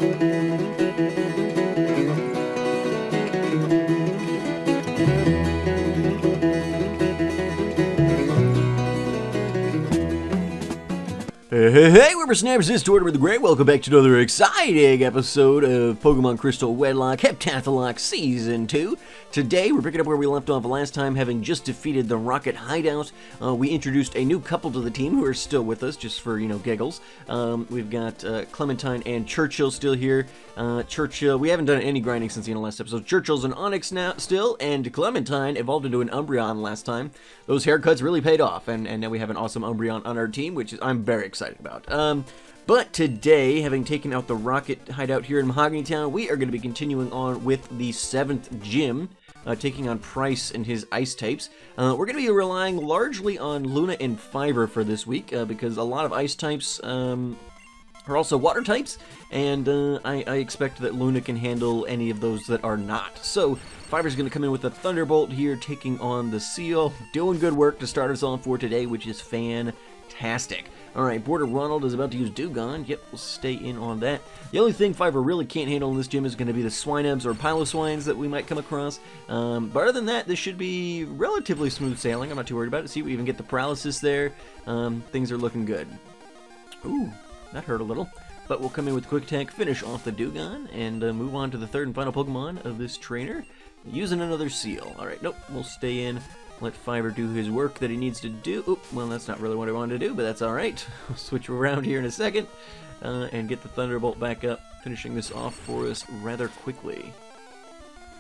Hey, whippersnappers, it's Tortimer the Great. Welcome back to another exciting episode of Pokemon Crystal Wed'locke, Heptath'locke Season 2. Today, we're picking up where we left off last time, having just defeated the Rocket Hideout. We introduced a new couple to the team who are still with us, just for, you know, giggles. We've got Clementine and Churchill still here. Churchill, we haven't done any grinding since the end of last episode. Churchill's an Onyx now still, and Clementine evolved into an Umbreon last time. Those haircuts really paid off, and now we have an awesome Umbreon on our team, which is I'm very excited about. But today, having taken out the Rocket Hideout here in Mahogany Town, we are going to be continuing on with the 7th gym, taking on Price and his ice types. We're going to be relying largely on Luna and Fiverr for this week, because a lot of ice types are also water types, and I expect that Luna can handle any of those that are not. So, Fiverr's going to come in with a Thunderbolt here, taking on the Seal, doing good work to start us off for today, which is fantastic. Alright, Border Ronald is about to use Dewgong. Yep, we'll stay in on that. The only thing Fiverr really can't handle in this gym is going to be the Swinubs or Piloswines that we might come across. But other than that, this should be relatively smooth sailing. I'm not too worried about it. See, we even get the Paralysis there. Things are looking good. Ooh, that hurt a little. But we'll come in with Quick Attack, finish off the Dewgong, and move on to the third and final Pokemon of this trainer, using another Seal. Alright, nope, we'll stay in. Let Fiverr do his work that he needs to do. Oop, well, that's not really what I wanted to do, but that's alright. We'll switch around here in a second and get the Thunderbolt back up, finishing this off for us rather quickly.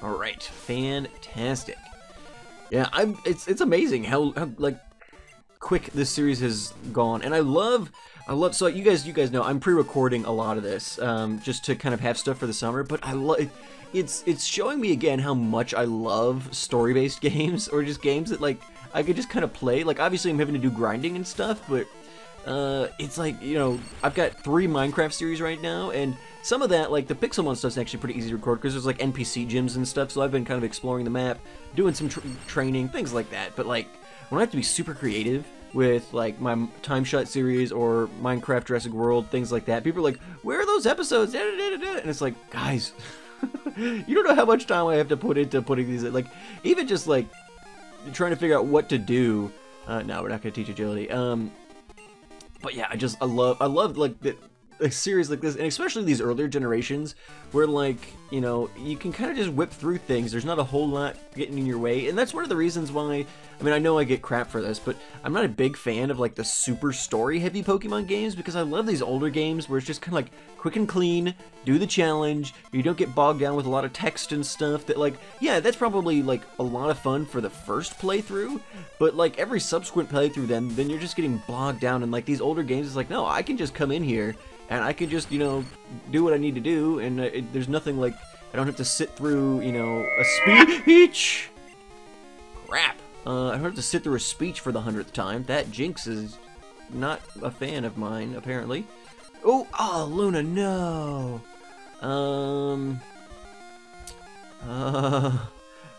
Alright, fantastic. Yeah, it's amazing how like quick this series has gone, and I love so you guys know I'm pre-recording a lot of this just to kind of have stuff for the summer, but I love it's showing me again how much I love story-based games, or just games that like I could just kind of play. Like obviously I'm having to do grinding and stuff, but it's like, you know, I've got 3 Minecraft series right now, and some of that, like the Pixelmon stuff's actually pretty easy to record because there's like NPC gyms and stuff, so I've been kind of exploring the map, doing some training, things like that. But like when I have to be super creative with like my Time Shot series or Minecraft Jurassic World, things like that, people are like, where are those episodes? And it's like, guys, you don't know how much time I have to put into putting these, like, even just like trying to figure out what to do. No, we're not going to teach agility. But yeah, I love like a series like this, and especially these earlier generations where, like, you know, you can kind of just whip through things. There's not a whole lot getting in your way, and that's one of the reasons why, I mean, I know I get crap for this, but I'm not a big fan of like the super story heavy Pokemon games, because I love these older games where it's just kind of like quick and clean, do the challenge, you don't get bogged down with a lot of text and stuff that, like, yeah, that's probably like a lot of fun for the first playthrough, but like every subsequent playthrough then you're just getting bogged down, and like these older games, it's like, no, I can just come in here and I can just, you know, do what I need to do, and there's nothing like, I don't have to sit through, you know, a speech. Crap. I don't have to sit through a speech for the 100th time. That Jinx is not a fan of mine, apparently. Oh, Luna, no.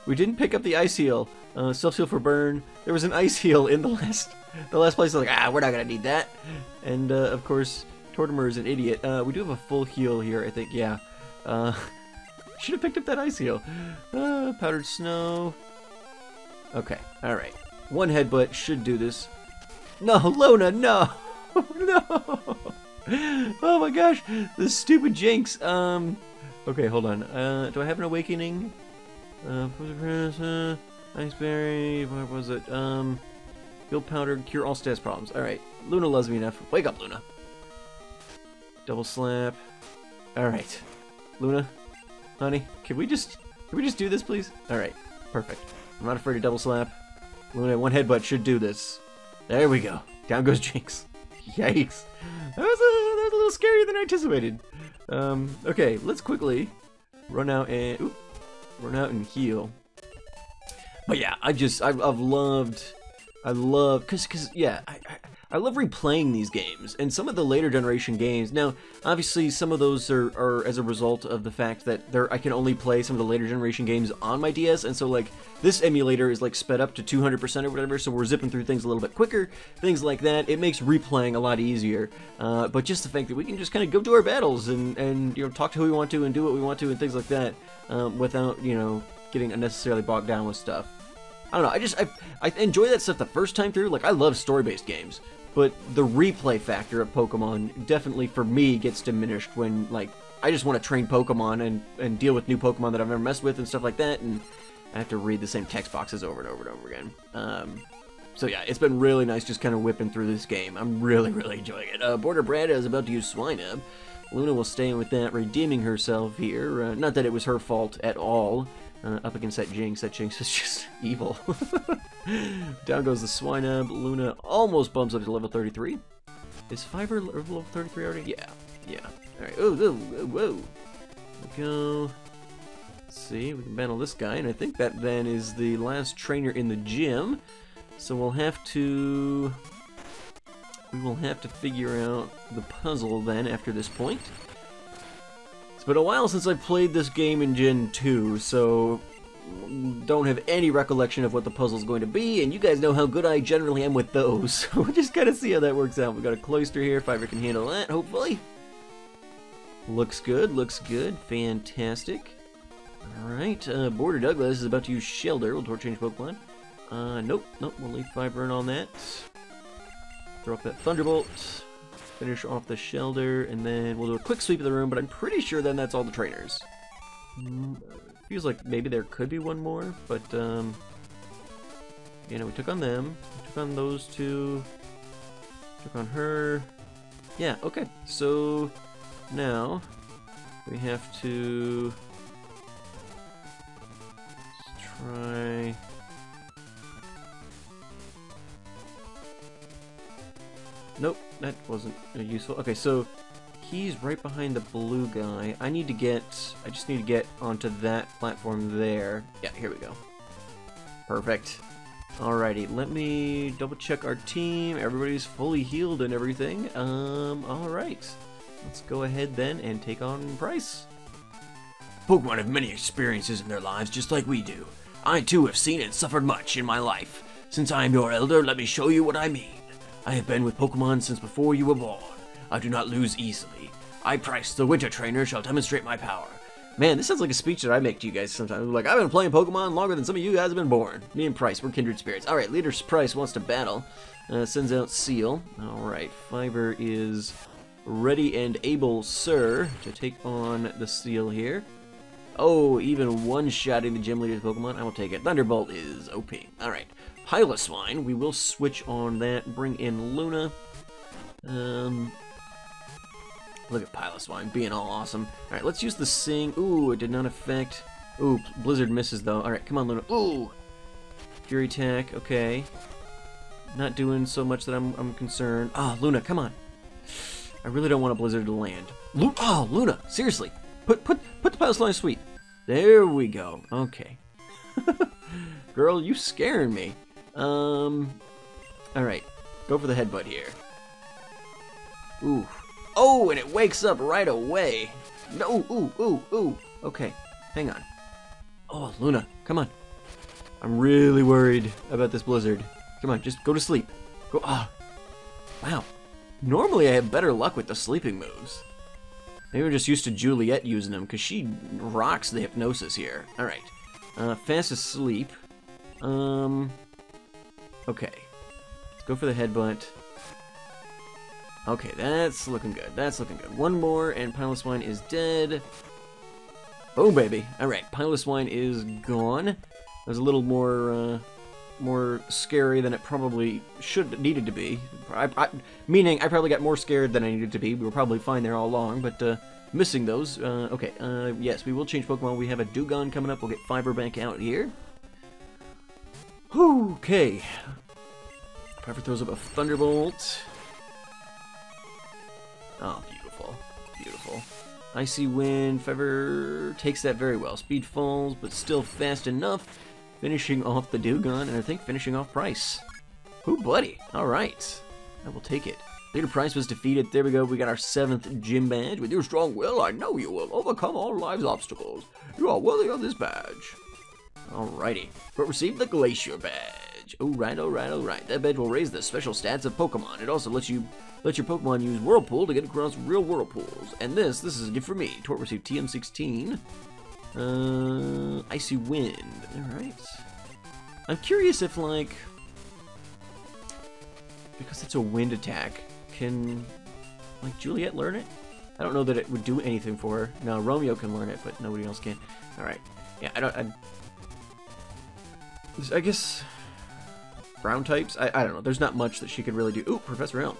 We didn't pick up the Ice Heal. Self-heal for burn. There was an Ice Heal in the last place. I was like, we're not gonna need that. And of course, Tortimer is an idiot. We do have a full heal here, I think. Yeah. Should have picked up that Ice Heal. Powdered snow. Okay. All right. One headbutt should do this. No, Luna, no, no. Oh my gosh, this stupid Jinx. Okay, hold on. Do I have an awakening? Iceberry. What was it? Build powder, cure all stats problems. All right, Luna loves me enough. Wake up, Luna. Double slap. All right, Luna, honey, can we just do this, please? All right, perfect. I'm not afraid of double slap. Luna, one headbutt should do this. There we go. Down goes Jinx. Yikes. That was a little scarier than I anticipated. Okay, let's quickly run out and heal. But yeah, I've loved I love, yeah, I love replaying these games, and some of the later generation games. Now, obviously, some of those are as a result of the fact that I can only play some of the later generation games on my DS, and so, like, this emulator is, like, sped up to 200% or whatever, so we're zipping through things a little bit quicker, things like that. It makes replaying a lot easier, but just the fact that we can just kind of go to our battles and, you know, talk to who we want to and do what we want to and things like that, without, you know, getting unnecessarily bogged down with stuff. I don't know, I enjoy that stuff the first time through. Like, I love story-based games, but the replay factor of Pokemon definitely, for me, gets diminished when, like, I just want to train Pokemon and deal with new Pokemon that I've never messed with and stuff like that, and I have to read the same text boxes over and over and over again. So yeah, it's been really nice just kind of whipping through this game. I'm really, really enjoying it. Border Brad is about to use Swinub. Luna will stay with that, redeeming herself here. Not that it was her fault at all. Up against that Jinx. That Jinx is just evil. Down goes the Swinub. Luna almost bumps up to level 33. Is Fiverr level 33 already? Yeah. Alright. Oh, whoa. There we go. Let's see. We can battle this guy, and I think that then is the last trainer in the gym. So we will have to figure out the puzzle then after this point. It's been a while since I played this game in Gen 2, so don't have any recollection of what the puzzle's going to be, and you guys know how good I generally am with those, so we'll just kind of see how that works out. We've got a Cloyster here, Fiverr can handle that, hopefully. Looks good, fantastic. Alright, Border Douglas is about to use Shelter. We'll Torch Change Pokemon. Nope, we'll leave Fiverr in on that. Throw up that Thunderbolt. Finish off the Shelter, and then we'll do a quick sweep of the room, but I'm pretty sure then that's all the trainers. Feels like maybe there could be one more, but, you know, we took on them, we took on those two, took on her. Yeah, okay, so now we have to try... Nope, that wasn't useful. Okay, so he's right behind the blue guy. I just need to get onto that platform there. Yeah, here we go. Perfect. Alrighty, let me double check our team. Everybody's fully healed and everything. Alright. Let's go ahead then and take on Price. Pokemon have many experiences in their lives just like we do. I too have seen and suffered much in my life. Since I am your elder, let me show you what I mean. I have been with Pokemon since before you were born. I do not lose easily. I, Price, the Winter Trainer, shall demonstrate my power. Man, this sounds like a speech that I make to you guys sometimes. Like, I've been playing Pokemon longer than some of you guys have been born. Me and Price, we're kindred spirits. Alright, Leader Price wants to battle. Sends out Seal. Alright, Fiverr is ready and able, sir, to take on the Seal here. Oh, even one-shotting the gym leader's Pokemon. I will take it. Thunderbolt is OP. Alright. Piloswine, we will switch on that, bring in Luna. Look at Piloswine being all awesome. Alright, let's use the Sing. Ooh, it did not affect. Ooh, Blizzard misses though. Alright, come on, Luna. Ooh! Fury attack, okay. Not doing so much that I'm concerned. Ah, oh, Luna, come on. I really don't want a Blizzard to land. Oh, Luna, seriously. Put the Piloswine sweep. There we go. Okay. Girl, you scaring me. Alright. Go for the headbutt here. Ooh. Oh, and it wakes up right away. No, ooh. Okay, hang on. Oh, Luna, come on. I'm really worried about this Blizzard. Come on, just go to sleep. Go, wow. Normally I have better luck with the sleeping moves. Maybe we're just used to Juliet using them, because she rocks the hypnosis here. Alright. Fast asleep. Okay. Let's go for the headbutt. Okay, that's looking good. That's looking good. One more, and Piloswine is dead. Boom, baby. Alright, Piloswine is gone. That was a little more scary than it probably needed to be. Meaning, I probably got more scared than I needed to be. We were probably fine there all along, but missing those. Okay, yes, we will change Pokemon. We have a Dewgong coming up. We'll get Fiverr back out here. Okay. Fiverr throws up a Thunderbolt. Oh, beautiful. Beautiful. Icy Wind. Fiverr takes that very well. Speed falls, but still fast enough. Finishing off the Dewgong, and I think finishing off Price. Ooh, buddy. All right. I will take it. Leader Price was defeated. There we go. We got our 7th gym badge. With your strong will, I know you will overcome all life's obstacles. You are worthy of this badge. Alrighty. But receive the Glacier badge. Alright, alright, alright. That badge will raise the special stats of Pokemon. It also lets your Pokemon use Whirlpool to get across real whirlpools. And this is a gift for me. Tort received TM16. Icy Wind. Alright. I'm curious if, like, because it's a wind attack, can, like, Juliet learn it? I don't know that it would do anything for her. No, Romeo can learn it, but nobody else can. Alright. Yeah, I guess ground types? I don't know. There's not much that she could really do. Ooh, Professor Elm.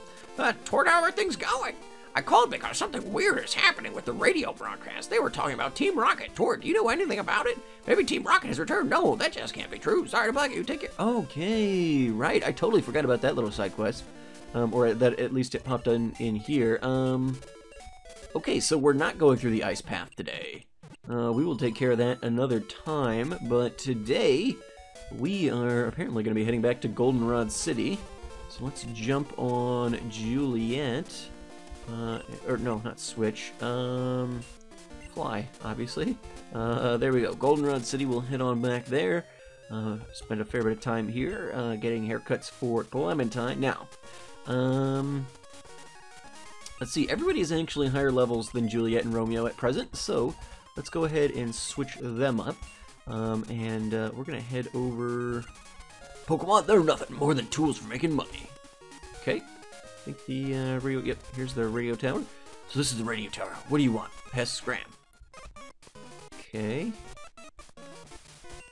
Toward how everything's going. I called because something weird is happening with the radio broadcast. They were talking about Team Rocket. Tord, do you know anything about it? Maybe Team Rocket has returned. No, that just can't be true. Sorry to bug you. Take it. Okay, right. I totally forgot about that little side quest. Or that at least it popped in here. Okay, so we're not going through the ice path today. We will take care of that another time, but today we are apparently going to be heading back to Goldenrod City. So let's jump on Juliet. Or no, not switch. Fly, obviously. There we go. Goldenrod City, we'll head on back there. Spend a fair bit of time here, getting haircuts for Clementine. Now, let's see. Everybody is actually higher levels than Juliet and Romeo at present, so let's go ahead and switch them up. And we're gonna head over. Pokemon, they're nothing more than tools for making money. Okay. I think the radio. Yep, here's the radio tower. So this is the radio tower. What do you want? Pass Scram. Okay.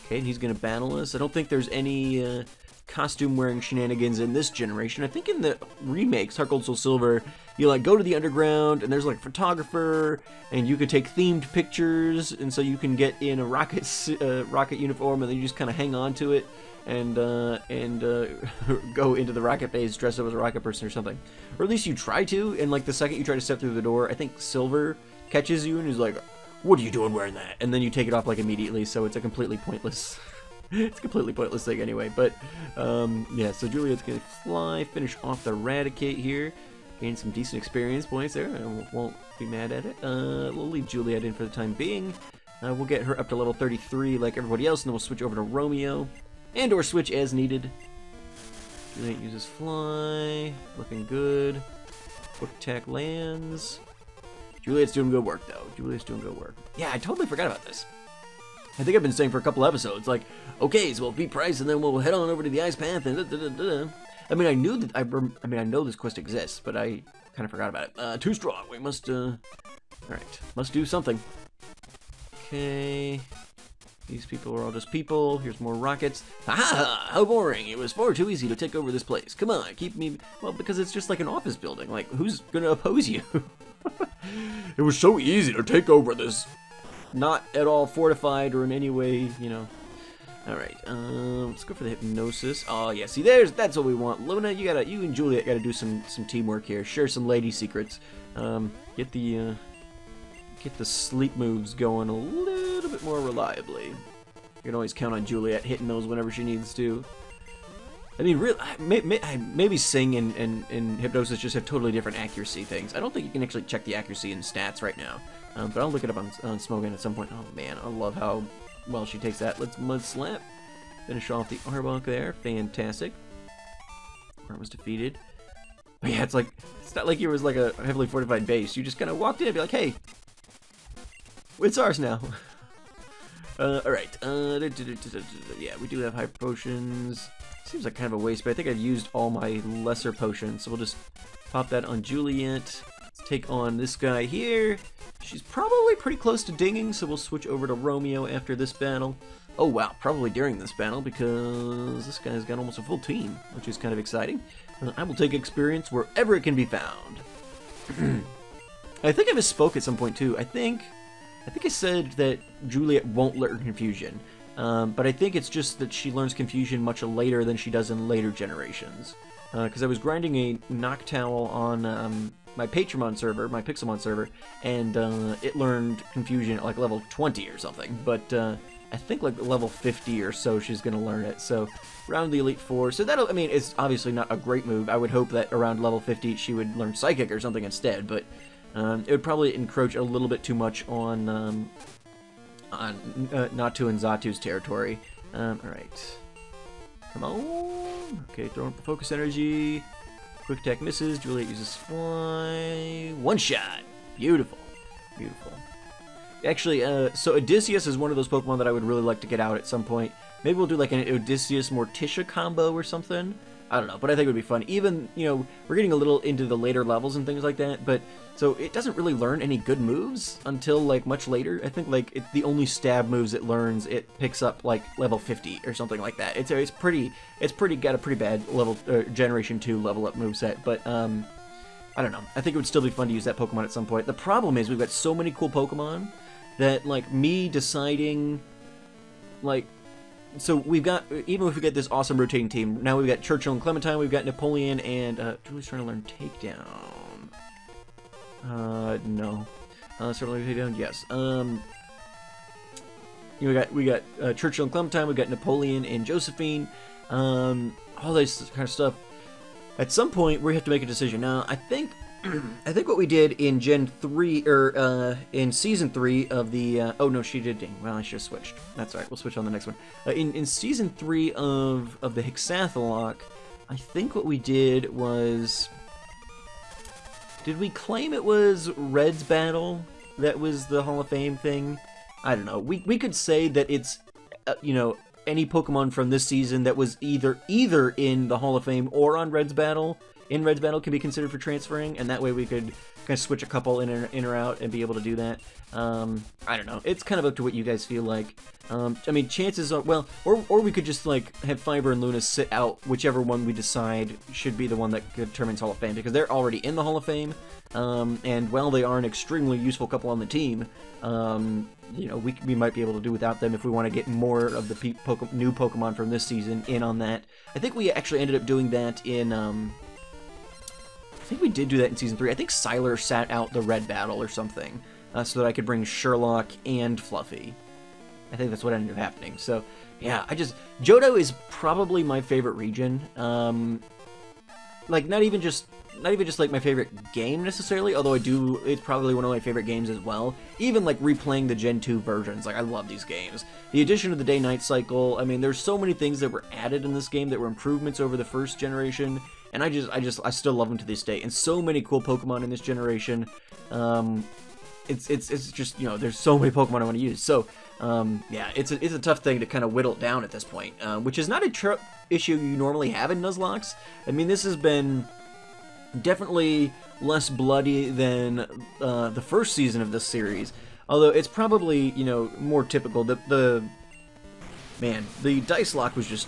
Okay, and he's gonna battle us. I don't think there's any costume-wearing shenanigans in this generation. I think in the remakes, Heart Gold Soul Silver, you like go to the underground, and there's like a photographer, and you could take themed pictures, and so you can get in a rocket uniform, and then you just kind of hang on to it, and go into the rocket base dressed up as a rocket person or something. Or at least you try to, and like the second you try to step through the door, I think Silver catches you and is like, "What are you doing wearing that?" And then you take it off like immediately, so it's a completely pointless it's a completely pointless thing anyway. But yeah, so Juliet's gonna fly, finish off the Eradicate here, gain some decent experience points there. I won't be mad at it. We'll leave Juliet in for the time being. We'll get her up to level 33 like everybody else, and then we'll switch over to Romeo. And or switch as needed. Juliet uses Fly. Looking good. Quick attack lands. Juliet's doing good work, though. Juliet's doing good work. Yeah, I totally forgot about this. I think I've been saying for a couple episodes, like, okay, so we'll beat Price, and then we'll head on over to the Ice Path, and da-da-da-da. I mean, I knew that, I know this quest exists, but I kind of forgot about it. Too strong. We must, alright. Must do something. Okay. These people are all just people. Here's more rockets. Ha! How boring. It was far too easy to take over this place. Come on, keep me... Well, because it's just like an office building. Like, who's gonna oppose you? It was so easy to take over this. Not at all fortified or in any way, you know. Alright, let's go for the Hypnosis. Oh, yeah, see, that's what we want. Luna, you and Juliet gotta do some teamwork here. Share some lady secrets. Get the sleep moves going a little bit more reliably. You can always count on Juliet hitting those whenever she needs to. I mean, really, maybe Sing and Hypnosis just have totally different accuracy things. I don't think you can actually check the accuracy in stats right now. But I'll look it up on Smogon at some point. Oh man, I love how well she takes that. Let's Mud Slap. Finish off the Arbok there. Fantastic. Part was defeated. But yeah, it's not like it was like a heavily fortified base. You just kind of walked in and be like, hey, it's ours now. Alright. Yeah, we do have hyper potions. Seems like kind of a waste, but I think I've used all my lesser potions, so we'll just pop that on Juliet. Let's take on this guy here. She's probably pretty close to dinging, so we'll switch over to Romeo after this battle. Oh wow, probably during this battle, because this guy's got almost a full team, which is kind of exciting. I will take experience wherever it can be found. I think I misspoke at some point too. I think I said that Juliet won't learn Confusion, but I think it's just that she learns Confusion much later than she does in later generations. Because I was grinding a Noctowl on my Patreon server, my Pixelmon server, and it learned Confusion at like level 20 or something. But I think like level 50 or so she's going to learn it. So around the Elite Four. So that'll, I mean, it's obviously not a great move. I would hope that around level 50 she would learn Psychic or something instead, but it would probably encroach a little bit too much on Natu and Zatu's territory. Alright. Come on. Okay, throwing up the focus energy. Quick attack misses. Juliet uses fly. One shot. Beautiful. Beautiful. Actually, so Odysseus is one of those Pokemon that I would really like to get out at some point. Maybe we'll do like an Odysseus-Morticia combo or something. I don't know, but I think it would be fun. Even, you know, we're getting a little into the later levels and things like that, but so it doesn't really learn any good moves until like much later. I think like the only stab moves it learns, it picks up like level 50 or something like that. It's got a pretty bad level Generation 2 level up moveset, but I don't know. I think it would still be fun to use that Pokemon at some point. The problem is we've got so many cool Pokemon that like me deciding like. So we've got, even if we get this awesome rotating team, now we've got Churchill and Clementine, we've got Napoleon, and Julie's trying to learn Takedown. No. Certainly Takedown, yes. You know, we got Churchill and Clementine, we've got Napoleon and Josephine, all this kind of stuff. At some point, we have to make a decision. Now, I think what we did in Gen 3, or in Season 3 of the, oh no, she did, well, I should have switched. That's alright, we'll switch on the next one. In Season 3 of the Hexath'locke, I think what we did was, did we claim it was Red's battle that was the Hall of Fame thing? I don't know. We could say that it's, you know, any Pokemon from this season that was either in the Hall of Fame or on Red's battle, in Red's battle, can be considered for transferring, and that way we could kind of switch a couple in or out and be able to do that. I don't know. It's kind of up to what you guys feel like. I mean, chances are, well, or we could just, like, have Fiber and Luna sit out whichever one we decide should be the one that determines Hall of Fame, because they're already in the Hall of Fame, and while they are an extremely useful couple on the team, you know, we might be able to do without them if we want to get more of the new Pokemon from this season in on that. I think we actually ended up doing that in, I think we did do that in Season 3. I think Siler sat out the Red battle or something, so that I could bring Sherlock and Fluffy. I think that's what ended up happening. So, yeah, Johto is probably my favorite region. Like, not even just like my favorite game necessarily, although it's probably one of my favorite games as well. Even like replaying the Gen 2 versions, like I love these games. The addition of the day-night cycle, I mean, there's so many things that were added in this game that were improvements over the first generation, and I still love them to this day. And so many cool Pokemon in this generation. It's just, you know, there's so many Pokemon I want to use. So, yeah, it's a tough thing to kind of whittle it down at this point, which is not a issue you normally have in Nuzlocke. I mean, this has been definitely less bloody than the first season of this series, although it's probably, you know, more typical. The dice lock was just,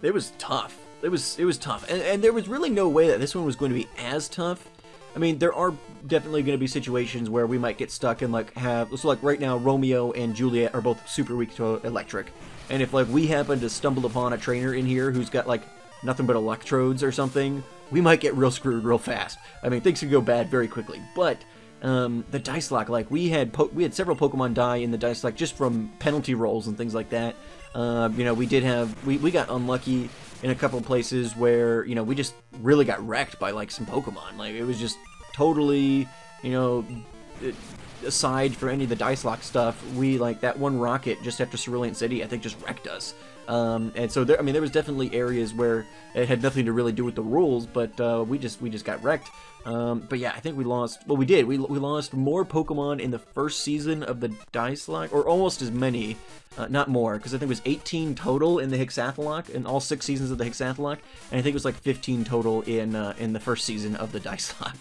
it was tough. It was tough, and there was really no way that this one was going to be as tough. I mean, there are definitely going to be situations where we might get stuck and, like, so, like, right now, Romeo and Juliet are both super weak to electric. And if, like, we happen to stumble upon a trainer in here who's got, like, nothing but electrodes or something, we might get real screwed real fast. I mean, things could go bad very quickly. But, the dice lock, like, we had several Pokemon die in the dice lock just from penalty rolls and things like that. You know, we got unlucky in a couple of places where, you know, we just really got wrecked by, like, some Pokemon. Like, it was just totally, you know, aside from any of the dice lock stuff, like, that one rocket just after Cerulean City, I think, just wrecked us. And so, there was definitely areas where it had nothing to really do with the rules, but we just got wrecked. But yeah, I think we lost, well, we did. We lost more Pokemon in the first season of the dice lock, or almost as many. Not more, because I think it was 18 total in the Hexath'locke, in all 6 seasons of the Hexath'locke, and I think it was like 15 total in the first season of the dice lock.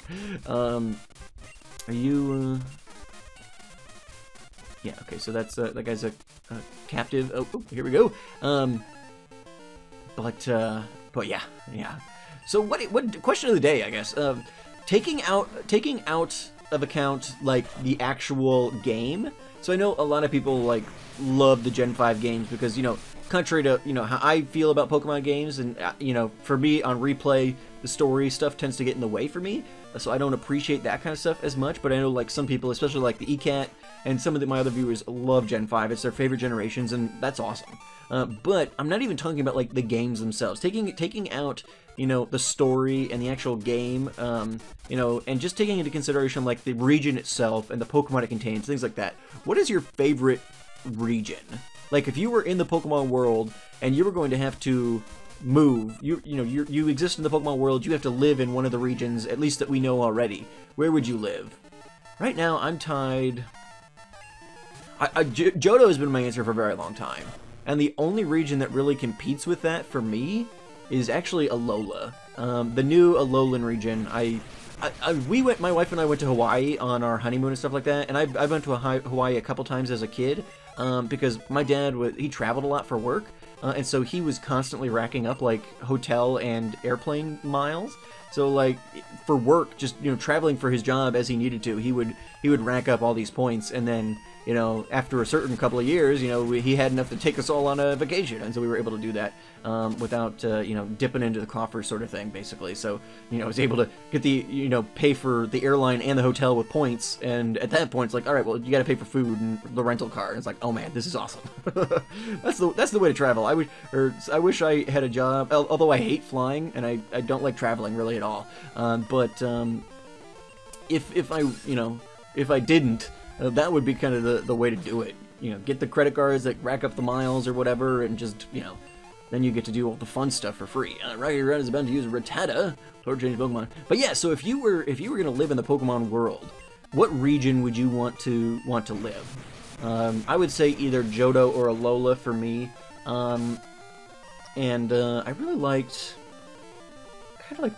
Are you, yeah, okay, so that's, that guy's a captive. Oh, here we go. But yeah. So what question of the day, I guess, taking out of account, like, the actual game. So I know a lot of people, like, love the Gen 5 games because, you know, contrary to, you know, how I feel about Pokemon games, and, you know, for me, on replay, the story stuff tends to get in the way for me. so I don't appreciate that kind of stuff as much, but I know, like, some people, especially, like, the ECAT and some of my other viewers love Gen 5. It's their favorite generations, and that's awesome. But I'm not even talking about, like, the games themselves. Taking out, you know, the story and the actual game, you know, and just taking into consideration, like, the region itself and the Pokemon it contains, things like that. What is your favorite region? Like, if you were in the Pokemon world and you were going to have to move, you exist in the Pokemon world, you have to live in one of the regions, at least that we know already. Where would you live? Right now, I'm tied... Johto has been my answer for a very long time. And the only region that really competes with that for me is actually Alola. The new Alolan region. My wife and I went to Hawaii on our honeymoon and stuff like that, and I went to Hawaii a couple times as a kid, because my dad, he traveled a lot for work, and so he was constantly racking up, like, hotel and airplane miles. So, like, for work, just, you know, traveling for his job as he needed to, he would rack up all these points, and then, you know, after a certain couple of years, you know, he had enough to take us all on a vacation, and so we were able to do that without, you know, dipping into the coffers sort of thing, basically. So, you know, I was able to get the, you know, pay for the airline and the hotel with points, and at that point, it's like, all right, well, you got to pay for food and the rental car, and it's like, oh man, this is awesome. That's the way to travel. I wish I had a job, although I hate flying, and I don't like traveling really at all. If I didn't, that would be kind of the way to do it. You know, get the credit cards that rack up the miles or whatever, and just, you know, then you get to do all the fun stuff for free. Right, Red is about to use Rattata to change Pokemon. But yeah, so if you were gonna live in the Pokemon world, what region would you want to live? I would say either Johto or Alola for me. I really liked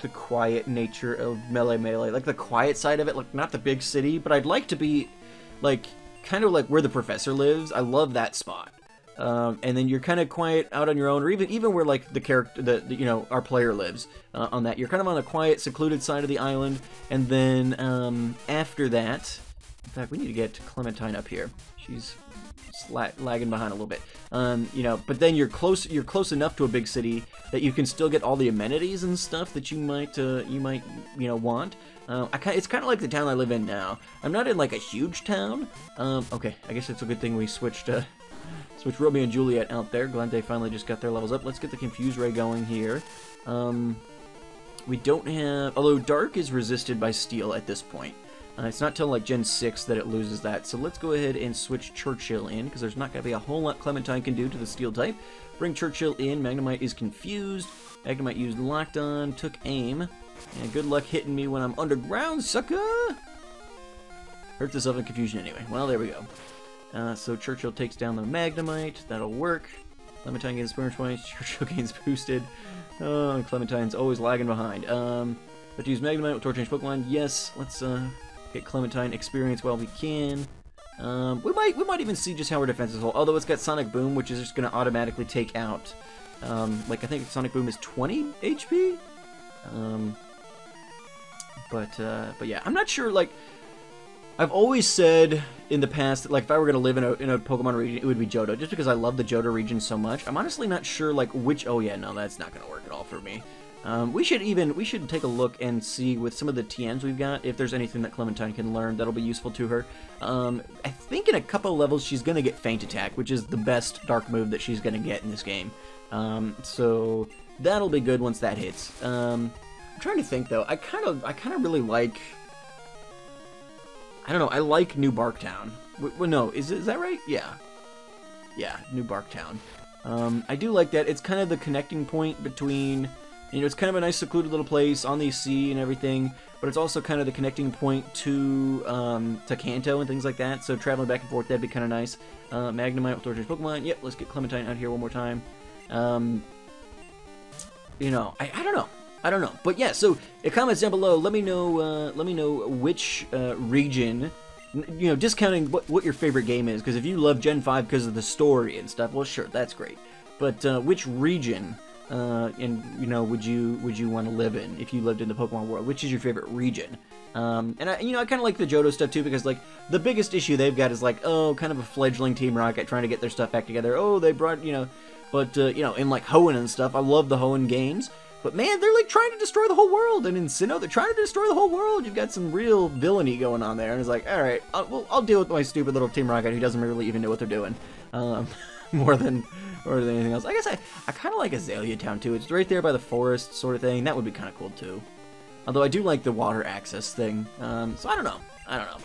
the quiet nature of Melee, like the quiet side of it, like not the big city, but I'd like to be like kind of like where the professor lives. I love that spot. And then you're kind of quiet out on your own, or even where like the character, you know, our player lives on that. You're kind of on a quiet, secluded side of the island, and then after that, in fact, we need to get Clementine up here. She's lagging behind a little bit. You know, but then you're close enough to a big city that you can still get all the amenities and stuff that you might want. It's kind of like the town I live in now. I'm not in like a huge town. Okay, I guess it's a good thing we switched Romeo and Juliet out there. Glad they finally just got their levels up. Let's get the Confuse Ray going here. We don't have, although Dark is resisted by Steel at this point. It's not till like Gen 6 that it loses that, so let's go ahead and switch Churchill in, because there's not going to be a whole lot Clementine can do to the Steel type. Bring Churchill in. Magnemite is confused. Magnemite used Locked On, took aim, and good luck hitting me when I'm underground, sucker! Hurt yourself in confusion anyway. Well, there we go. So Churchill takes down the Magnemite. That'll work. Clementine gains Spirit Points. Churchill gains boosted. Clementine's always lagging behind. Let's use Magnemite with Torch Change Pokemon. Yes, let's get Clementine experience while we can. We might even see just how our defense is hold. Although it's got Sonic Boom, which is just going to automatically take out. Like I think Sonic Boom is 20 HP. But yeah, I'm not sure. Like I've always said in the past that like if I were going to live in a Pokemon region, it would be Johto, just because I love the Johto region so much. I'm honestly not sure like which. Oh yeah, no, that's not going to work at all for me. We should take a look and see with some of the TMs we've got if there's anything that Clementine can learn that'll be useful to her. I think in a couple of levels she's going to get Feint Attack, which is the best dark move that she's going to get in this game. So that'll be good once that hits. I'm trying to think though. I kind of really like. I don't know. I like New Barktown. Well, no, is that right? Yeah, New Barktown. I do like that. It's kind of the connecting point between. You know, it's kind of a nice secluded little place on the sea and everything, but it's also kind of the connecting point to Kanto and things like that, so traveling back and forth, that'd be kind of nice. Magnemite with Tortoise Pokemon. Yep, let's get Clementine out here one more time. You know, I don't know. I don't know. But yeah, so comments down below, let me know which region, you know, discounting what your favorite game is, because if you love Gen 5 because of the story and stuff, well, sure, that's great. But which region... and you know, would you want to live in if you lived in the Pokemon world? Which is your favorite region? And I kind of like the Johto stuff too, because like the biggest issue they've got is like, oh, kind of a fledgling Team Rocket trying to get their stuff back together. Oh, they brought, you know, but you know, in like Hoenn and stuff, I love the Hoenn games. But man, they're like trying to destroy the whole world, and in Sinnoh, they're trying to destroy the whole world. You've got some real villainy going on there, and it's like, all right, I'll deal with my stupid little Team Rocket who doesn't really even know what they're doing, more than anything else. I guess I kind of like Azalea Town too. It's right there by the forest, sort of thing. That would be kind of cool too. Although I do like the water access thing, so I don't know.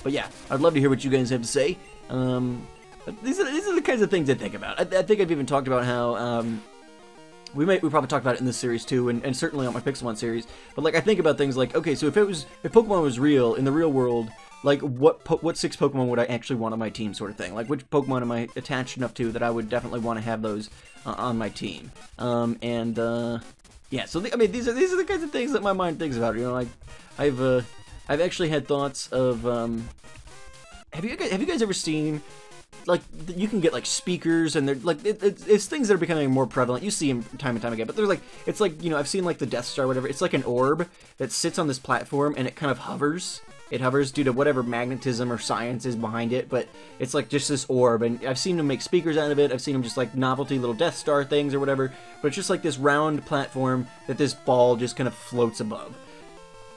But yeah, I'd love to hear what you guys have to say. These are the kinds of things I think about. I think I've even talked about how. We probably talk about it in this series too, and certainly on my Pixelmon series. But like, I think about things like, okay, so if Pokemon was real in the real world, like what 6 Pokemon would I actually want on my team, sort of thing. Like, which Pokemon am I attached enough to that I would definitely want to have those on my team. Yeah. So I mean, these are the kinds of things that my mind thinks about. You know, like I've actually had thoughts of. Have you guys ever seen? Like, you can get like speakers, and they're like it's things that are becoming more prevalent. You see them time and time again, but they're like, it's like, you know, I've seen like the Death Star, whatever. It's like an orb that sits on this platform, and it kind of hovers. It hovers due to whatever magnetism or science is behind it, but it's like just this orb, and I've seen them make speakers out of it. I've seen them just like novelty little Death Star things or whatever, but it's just like this round platform that this ball just kind of floats above.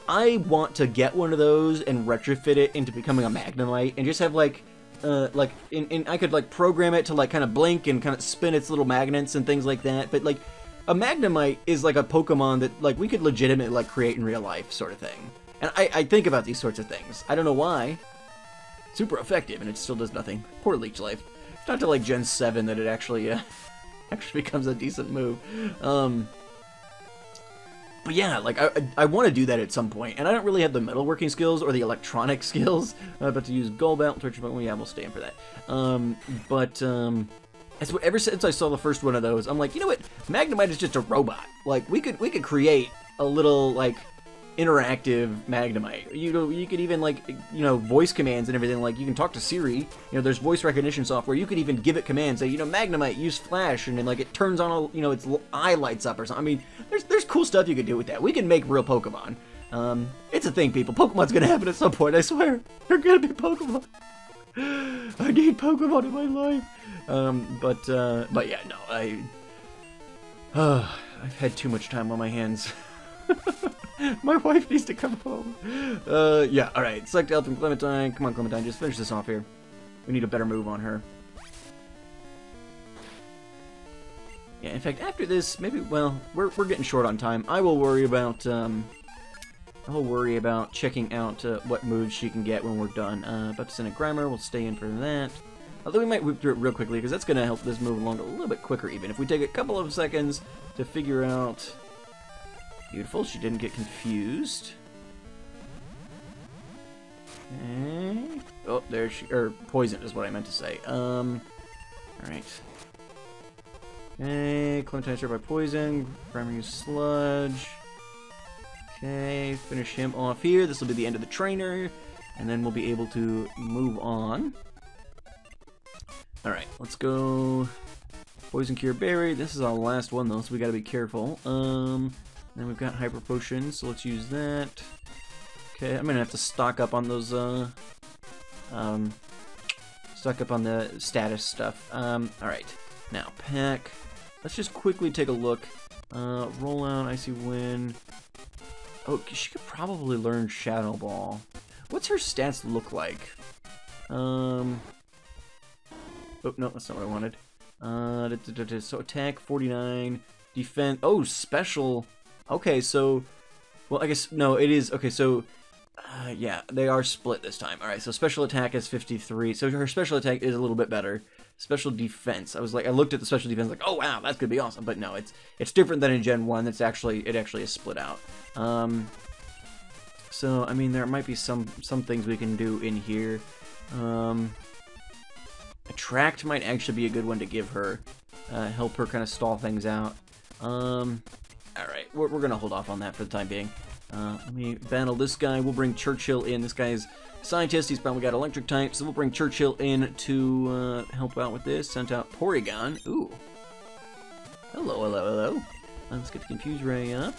I want to get one of those and retrofit it into becoming a Magnemite, and just have like I could like program it to like kind of blink and kind of spin its little magnets and things like that. But like, a Magnemite is like a Pokemon that like we could legitimately like create in real life, sort of thing. And I think about these sorts of things. I don't know why. Super effective, and it still does nothing. Poor Leech Life. It's not till like Gen 7 that it actually becomes a decent move. But yeah, like, I want to do that at some point, and I don't really have the metalworking skills or the electronic skills, but to use Golbat, Tortimer, well, yeah, we'll stand for that. Ever since I saw the first one of those, I'm like, you know what, Magnemite is just a robot. Like, we could create a little, like, interactive Magnemite. You could even, like, you know, voice commands and everything. Like, you can talk to Siri. You know, there's voice recognition software. You could even give it commands, say, you know, Magnemite, use Flash, and then like it turns on, you know, its eye lights up or something. I mean, there's cool stuff you could do with that. We can make real Pokemon. It's a thing, people. Pokemon's gonna happen at some point. I swear, they're gonna be Pokemon. I need Pokemon in my life. But yeah, no, I've had too much time on my hands. My wife needs to come home. Yeah, alright. Select Elf and Clementine. Come on, Clementine, just finish this off here. We need a better move on her. Yeah, in fact, after this, maybe, well, we're getting short on time. I will worry about, checking out what moves she can get when we're done. About to send a Grimer, we'll stay in for that. Although we might whip through it real quickly, because that's going to help this move along a little bit quicker, even. If we take a couple of seconds to figure out... Beautiful, she didn't get confused. Okay. Oh, there she... Or, poisoned is what I meant to say. Alright. Okay, Clementine struck by poison. Primer use sludge. Okay, finish him off here. This will be the end of the trainer. And then we'll be able to move on. Alright, let's go... Poison Cure Berry. This is our last one, though, so we gotta be careful. Then we've got Hyper Potion, so let's use that. Okay, I'm gonna have to stock up on those, stock up on the status stuff. Alright. Now, Pack. Let's just quickly take a look. Roll out, Icy Wind. Oh, she could probably learn Shadow Ball. What's her stats look like? Oh, no, that's not what I wanted. So attack, 49. Defense, oh, special. Okay, so, well, I guess, no, it is, okay, so, yeah, they are split this time. Alright, so special attack is 53, so her special attack is a little bit better. Special defense, I looked at the special defense, like, oh, wow, that's gonna be awesome, but no, it's different than in Gen 1, it actually is split out. So, I mean, there might be some things we can do in here. Attract might actually be a good one to give her, help her kind of stall things out. Alright, we're gonna hold off on that for the time being. Let me battle this guy. We'll bring Churchill in. This guy's scientist. He's probably got electric type, so we'll bring Churchill in to help out with this. Sent out Porygon. Ooh. Hello, hello, hello. Let's get the Confuse Ray up.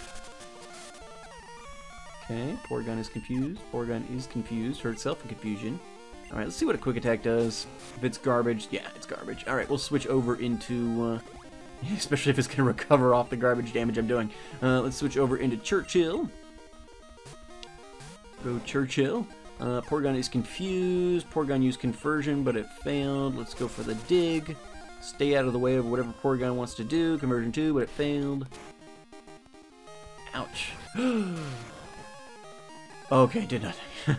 Okay, Porygon is confused. Porygon is confused. Hurt itself in confusion. Alright, let's see what a Quick Attack does. If it's garbage, yeah, it's garbage. Alright, we'll switch over into Especially if it's going to recover off the garbage damage I'm doing. Let's switch over into Churchill. Go Churchill. Porygon is confused. Porygon used conversion, but it failed. Let's go for the dig. Stay out of the way of whatever Porygon wants to do. Conversion 2, but it failed. Ouch. Okay, did nothing.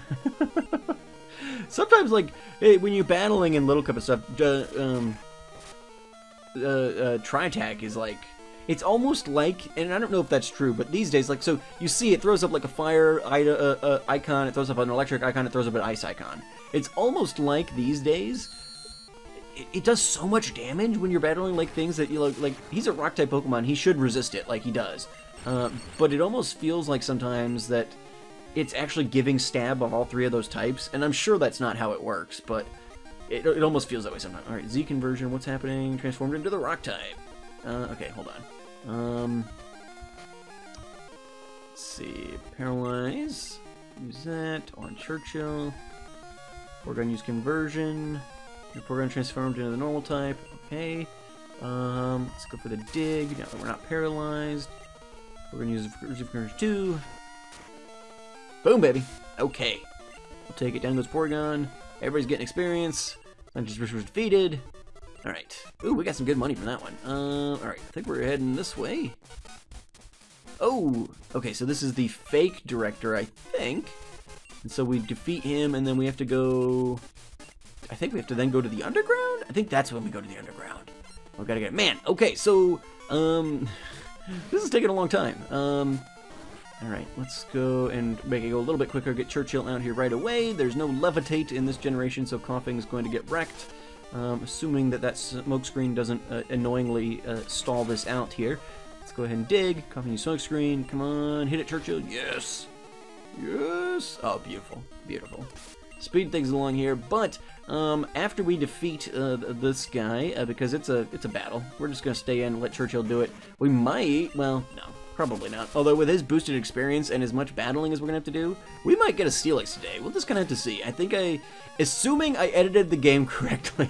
Sometimes, like, hey, when you're battling in Little Cup and stuff, Tri-Attack is like, it's almost like, and I don't know if that's true, but these days, like, so you see it throws up like a fire icon, it throws up an electric icon, it throws up an ice icon. It's almost like these days, it does so much damage when you're battling like things that you like he's a rock type Pokemon, he should resist it like he does. But it almost feels like sometimes that it's actually giving stab on all three of those types, and I'm sure that's not how it works, but it almost feels that way sometimes. Alright, Z conversion, what's happening? Transformed into the rock type. Okay, hold on. Let's see. Paralyze. Use that on Churchill. We're going to use conversion. Porygon transformed into the normal type. Okay. Let's go for the dig. Now that we're not paralyzed. We're going to use the conversion 2. Boom, baby. Okay. We'll take it. Down goes Porygon. Everybody's getting experience. Just was defeated. Alright. Ooh, we got some good money from that one. Alright, I think we're heading this way. Oh! Okay, so this is the fake director, I think. And so we defeat him, and then we have to go... I think we have to then go to the underground? I think that's when we go to the underground. We gotta get it. Man, okay, so... this is taking a long time. Alright, let's go and make it go a little bit quicker. Get Churchill out here right away. There's no levitate in this generation, so coughing is going to get wrecked. Assuming that smoke screen doesn't annoyingly stall this out here. Let's go ahead and dig. Coughing smoke screen. Come on, hit it, Churchill. Yes! Yes! Oh, beautiful. Beautiful. Speed things along here, but after we defeat this guy, because it's a battle, we're just going to stay in and let Churchill do it. We might, well, no. Probably not. Although with his boosted experience and as much battling as we're going to have to do, we might get a Steelix today. We'll just kind of have to see. I think assuming I edited the game correctly,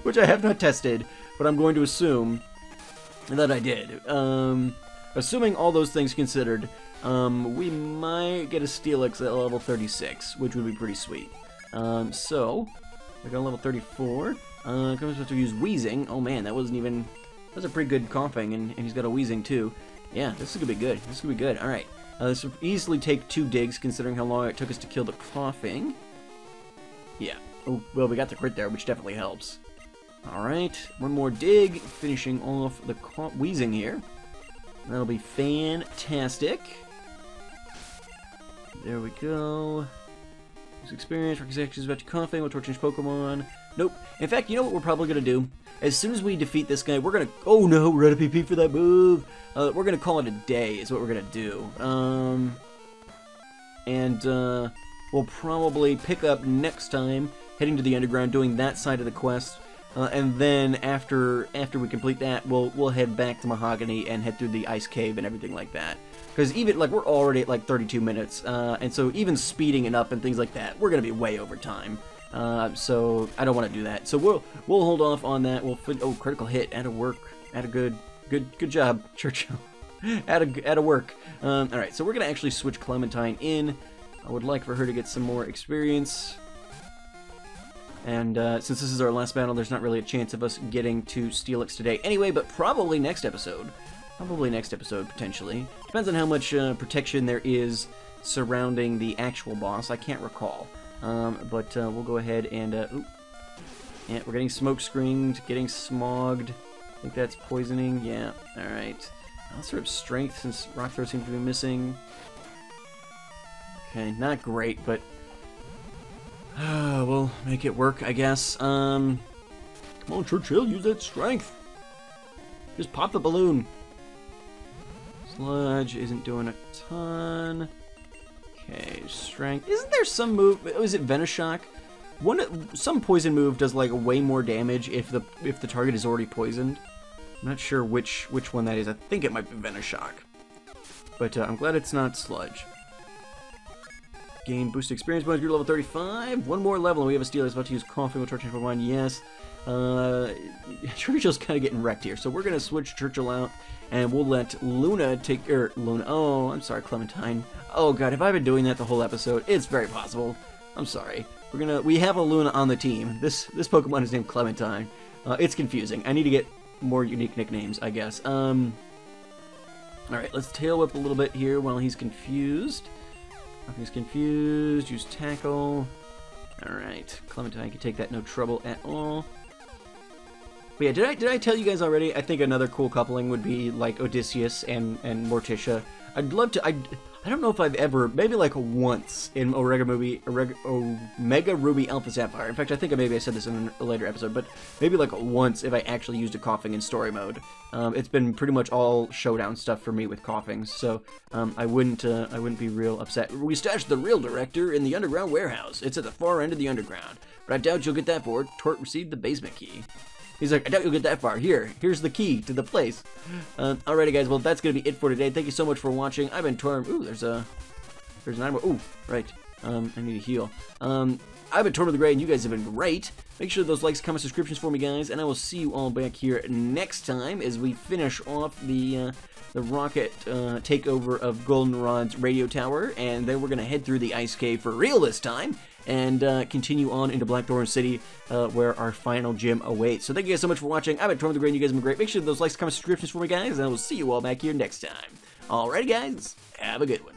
which I have not tested, but I'm going to assume that I did. Assuming all those things considered, we might get a Steelix at level 36, which would be pretty sweet. So, we got level 34. Comes to use Wheezing. Oh man, that wasn't even... That's a pretty good coughing, and he's got a Wheezing too. Yeah, this is gonna be good. This is gonna be good. Alright. This will easily take 2 digs, considering how long it took us to kill the coughing. Yeah. Oh, well, we got the crit there, which definitely helps. Alright. One more dig, finishing off the Wheezing here. That'll be fantastic. There we go. Use experience, reactions about your coughing, we'll torture Pokemon. Nope. In fact, you know what we're probably gonna do? As soon as we defeat this guy, we're gonna... Oh no, we're out of PP for that move! We're gonna call it a day, is what we're gonna do. We'll probably pick up next time, heading to the underground, doing that side of the quest. And then after we complete that, we'll head back to Mahogany and head through the Ice Cave and everything like that. Because even, like, we're already at, like, 32 minutes, and so even speeding it up and things like that, we're gonna be way over time. So I don't want to do that. So we'll hold off on that. Oh, critical hit. Add a work. Add a good job, Churchill. add a work. All right. So we're gonna actually switch Clementine in. I would like for her to get some more experience. And since this is our last battle, there's not really a chance of us getting to Steelix today. Anyway, but probably next episode. Probably next episode, potentially. Depends on how much protection there is surrounding the actual boss. I can't recall. But we'll go ahead and, yeah, we're getting smoke screened, getting smogged. I think that's poisoning, yeah, alright. I'll sort of strength since Rock Throw seems to be missing. Okay, not great, but we'll make it work, I guess. Come on, Churchill, use that strength. Just pop the balloon. Sludge isn't doing a ton. Okay, strength. Isn't there some move? Is it Venoshock? Some poison move does like way more damage if the target is already poisoned. I'm not sure which one that is. I think it might be Venoshock. But I'm glad it's not Sludge. gain boosted experience bonus. You're level 35. One more level, and we have a Steel that's about to use Coughing with Tortimer for 1. Yes. Churchill's kind of getting wrecked here, so we're going to switch Churchill out, and we'll let Luna take, Luna, oh, I'm sorry, Clementine. Oh god, have I been doing that the whole episode? It's very possible. I'm sorry. We have a Luna on the team. This Pokemon is named Clementine. It's confusing. I need to get more unique nicknames, I guess. Alright, let's tail whip a little bit here while he's confused. If he's confused, use Tackle. Alright, Clementine can take that no trouble at all. But yeah, did I tell you guys already? I think another cool coupling would be like Odysseus and Morticia. I'd love to. I don't know if I've ever, maybe like once in Omega Ruby Alpha Sapphire. In fact, I think maybe I said this in a later episode, but maybe like once if I actually used a Coughing in story mode. It's been pretty much all showdown stuff for me with Coughings, so I wouldn't be real upset. We stashed the real director in the underground warehouse. It's at the far end of the underground, but I doubt you'll get that far. Tort received the basement key. He's like, I doubt you'll get that far. Here's the key to the place. Alrighty, guys. Well, that's gonna be it for today. Thank you so much for watching. I've been Torm. Ooh, there's an item. Ooh, right. I need to heal. I've been Torm the Grey, and you guys have been great. Make sure those likes, comments, subscriptions for me, guys, and I will see you all back here next time as we finish off the rocket takeover of Goldenrod's radio tower, and then we're gonna head through the ice cave for real this time, and continue on into Blackthorn City, where our final gym awaits. So thank you guys so much for watching. I've been Torm the Grey, and you guys have been great. Make sure those likes, comments, subscriptions for me, guys, and I will see you all back here next time. Alrighty, guys, have a good one.